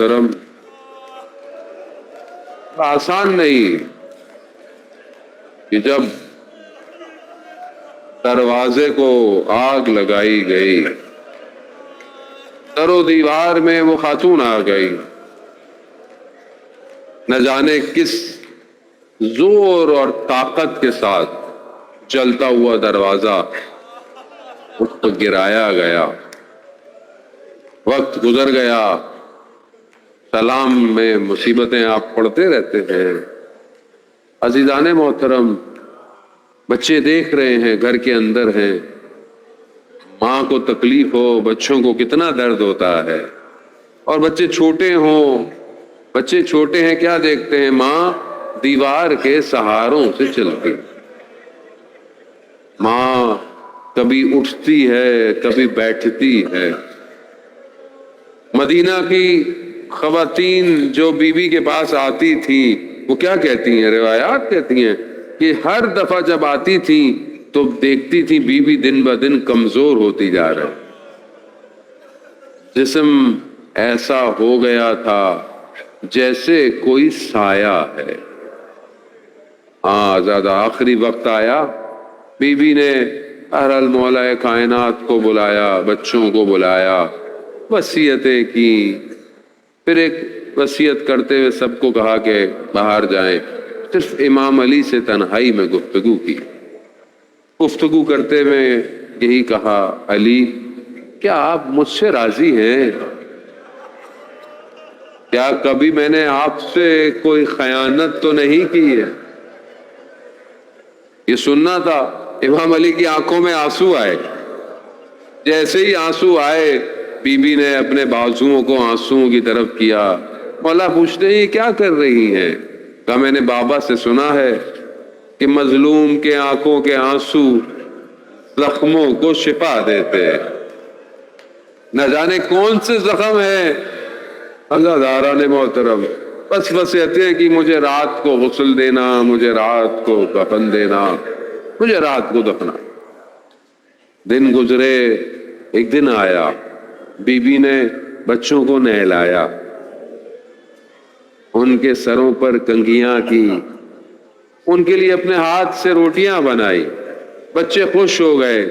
محترم، آسان نہیں کہ جب دروازے کو آگ لگائی گئی، در و دیوار میں وہ خاتون آ گئی، نہ جانے کس زور اور طاقت کے ساتھ جلتا ہوا دروازہ اس پر گرایا گیا۔ وقت گزر گیا، سلام میں مصیبتیں آپ پڑھتے رہتے ہیں۔ عزیزان محترم، بچے دیکھ رہے ہیں، گھر کے اندر ہیں، ماں کو تکلیف ہو، بچوں کو کتنا درد ہوتا ہے، اور بچے چھوٹے ہوں، بچے چھوٹے ہیں، کیا دیکھتے ہیں؟ ماں دیوار کے سہاروں سے چلتی، ماں کبھی اٹھتی ہے، کبھی بیٹھتی ہے۔ مدینہ کی خواتین جو بی بی کے پاس آتی تھیں، وہ کیا کہتی ہیں؟ روایات کہتی ہیں کہ ہر دفعہ جب آتی تھی تو دیکھتی تھی بی بی دن بہ دن کمزور ہوتی جا رہی، جسم ایسا ہو گیا تھا جیسے کوئی سایہ ہے۔ زیادہ آخری وقت آیا، بی بی نے بہرحال مولا کائنات کو بلایا، بچوں کو بلایا، وصیتیں کی، پھر ایک وصیت کرتے ہوئے سب کو کہا کہ باہر جائیں، صرف امام علی سے تنہائی میں گفتگو کی۔ گفتگو کرتے ہوئے یہی کہا، علی کیا آپ مجھ سے راضی ہیں؟ کیا کبھی میں نے آپ سے کوئی خیانت تو نہیں کی ہے؟ یہ سننا تھا۔ امام علی کی آنکھوں میں آنسو آئے، جیسے ہی آنسو آئے بی بی نے اپنے بازوؤں کو آنسوؤں کی طرف کیا۔ مولا پوچھتے ہیں یہ کیا کر رہی ہیں؟ کہا میں نے بابا سے سنا ہے کہ مظلوم کے آنکھوں کے آنسو زخموں کو شفا دیتے ہیں۔ نہ جانے کون سے زخم ہیں عزیزان محترم، بس وصیتیں کہ مجھے رات کو غسل دینا، مجھے رات کو کفن دینا، مجھے رات کو دفنا۔ دن گزرے، ایک دن آیا، بی بی نے بچوں کو نہلایا، ان کے سروں پر کنگھیاں کی، ان کے لیے اپنے ہاتھ سے روٹیاں بنائی، بچے خوش ہو گئے،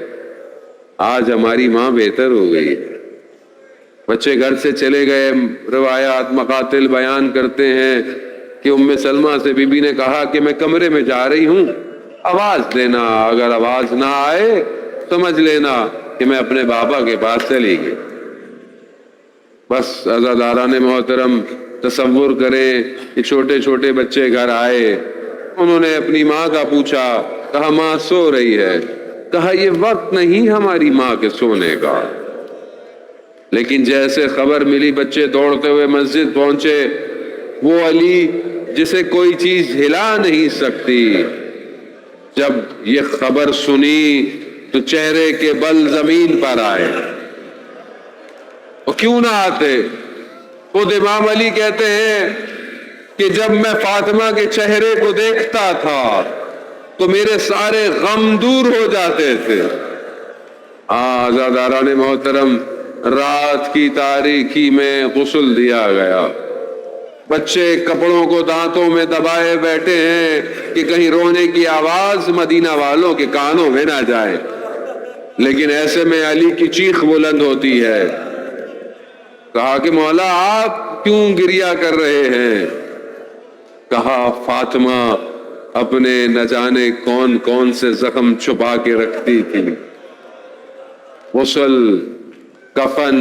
آج ہماری ماں بہتر ہو گئی۔ بچے گھر سے چلے گئے۔ روایات مقاتل بیان کرتے ہیں کہ ام سلمہ سے بی بی نے کہا کہ میں کمرے میں جا رہی ہوں، آواز دینا، اگر آواز نہ آئے سمجھ لینا کہ میں اپنے بابا کے پاس چلی گئی۔ بس عزیزان محترم تصور کریں کہ چھوٹے چھوٹے بچے گھر آئے، انہوں نے اپنی ماں کا پوچھا، کہا ماں سو رہی ہے، کہا یہ وقت نہیں ہماری ماں کے سونے کا۔ لیکن جیسے خبر ملی بچے دوڑتے ہوئے مسجد پہنچے، وہ علی جسے کوئی چیز ہلا نہیں سکتی، جب یہ خبر سنی تو چہرے کے بل زمین پر آئے۔ اور کیوں نہ آتے؟ خود امام علی کہتے ہیں کہ جب میں فاطمہ کے چہرے کو دیکھتا تھا تو میرے سارے غم دور ہو جاتے تھے۔ عزیزان محترم، رات کی تاریکی میں غسل دیا گیا، بچے کپڑوں کو دانتوں میں دبائے بیٹھے ہیں کہ کہیں رونے کی آواز مدینہ والوں کے کانوں میں نہ جائے، لیکن ایسے میں علی کی چیخ بلند ہوتی ہے۔ کہا کہ مولا آپ کیوں گریہ کر رہے ہیں؟ کہا فاطمہ اپنے نہ جانے کون کون سے زخم چھپا کے رکھتی تھی، غسل، کفن،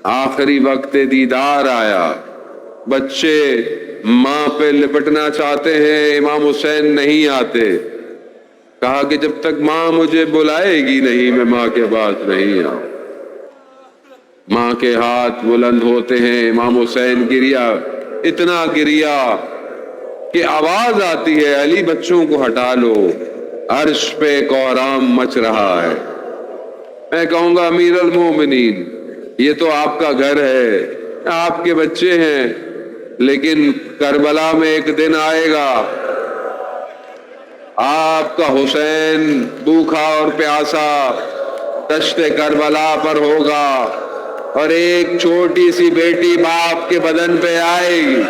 آخری وقت دیدار آیا، بچے ماں پہ لپٹنا چاہتے ہیں، امام حسین نہیں آتے۔ کہا کہ جب تک ماں مجھے بلائے گی نہیں میں ماں کے پاس نہیں آؤں۔ ماں کے ہاتھ بلند ہوتے ہیں، امام حسین گریا، اتنا گریا کہ آواز آتی ہے علی بچوں کو ہٹا لو، عرش پہ کوہرام مچ رہا ہے۔ میں کہوں گا امیر المومنین یہ تو آپ کا گھر ہے، آپ کے بچے ہیں، لیکن کربلا میں ایک دن آئے گا آپ کا حسین بھوکا اور پیاسا دشت کربلا پر ہوگا، اور ایک چھوٹی سی بیٹی باپ کے بدن پہ آئے گی،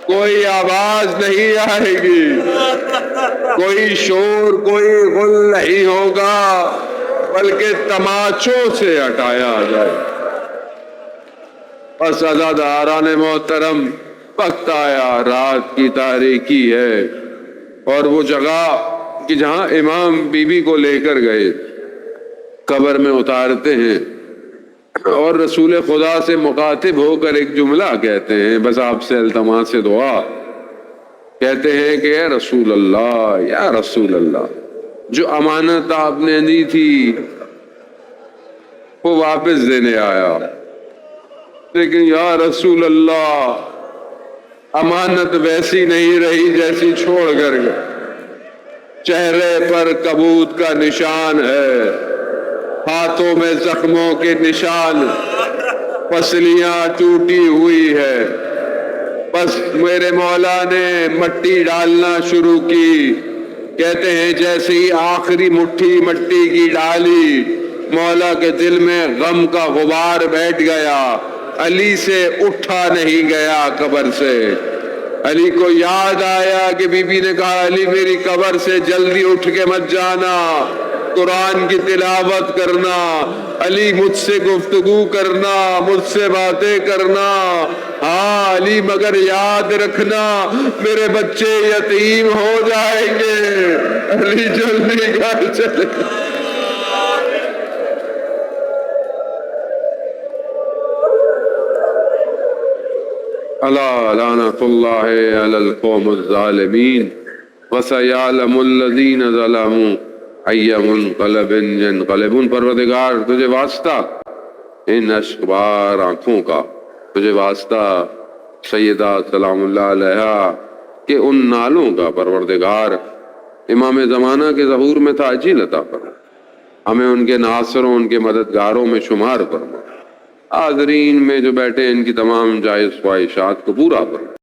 کوئی آواز نہیں آئے گی، کوئی شور کوئی غل نہیں ہوگا، بلکہ تماچوں سے ہٹایا جائے۔ بس عزاداران محترم، وقت آیا، رات کی تاریکی ہے، اور وہ جگہ کہ جہاں امام بی بی کو لے کر گئے قبر میں اتارتے ہیں، اور رسول خدا سے مخاطب ہو کر ایک جملہ کہتے ہیں، بس آپ سے التماس دعا، کہتے ہیں کہ اے رسول اللہ، یا رسول اللہ، جو امانت آپ نے دی تھی وہ واپس دینے آیا، لیکن یا رسول اللہ امانت ویسی نہیں رہی جیسی چھوڑ کر گئے۔ چہرے پر کبود کا نشان ہے، ہاتھوں میں زخموں کے نشان، پسلیاں ٹوٹی ہوئی ہے۔ بس میرے مولا نے مٹی ڈالنا شروع کی، کہتے ہیں جیسے ہی آخری مٹھی مٹی کی ڈالی، مولا کے دل میں غم کا غبار بیٹھ گیا، علی سے اٹھا نہیں گیا قبر سے۔ علی کو یاد آیا کہ بی بی نے کہا علی میری قبر سے جلدی اٹھ کے مت جانا، قرآن کی تلاوت کرنا، علی مجھ سے گفتگو کرنا، مجھ سے باتیں کرنا، ہاں علی مگر یاد رکھنا میرے بچے یتیم ہو جائیں گے۔ علی جلدی گھر چلے۔ الا لعنت اللہ علی القوم الظالمین وسیعلم الذین ظلموا ای منقلب ینقلبون۔ پروردگار تجھے واسطہ ان اشکبار آنکھوں کا، تجھے واسطہ سیدہ سلام اللہ علیہا کہ ان نالوں کا پروردگار امام زمانہ کے ظہور میں تعجیل عطا فرما، ہمیں ان کے ناصروں ان کے مددگاروں میں شمار فرما، حاضرین میں جو بیٹھے ان کی تمام جائز خواہشات کو پورا فرما۔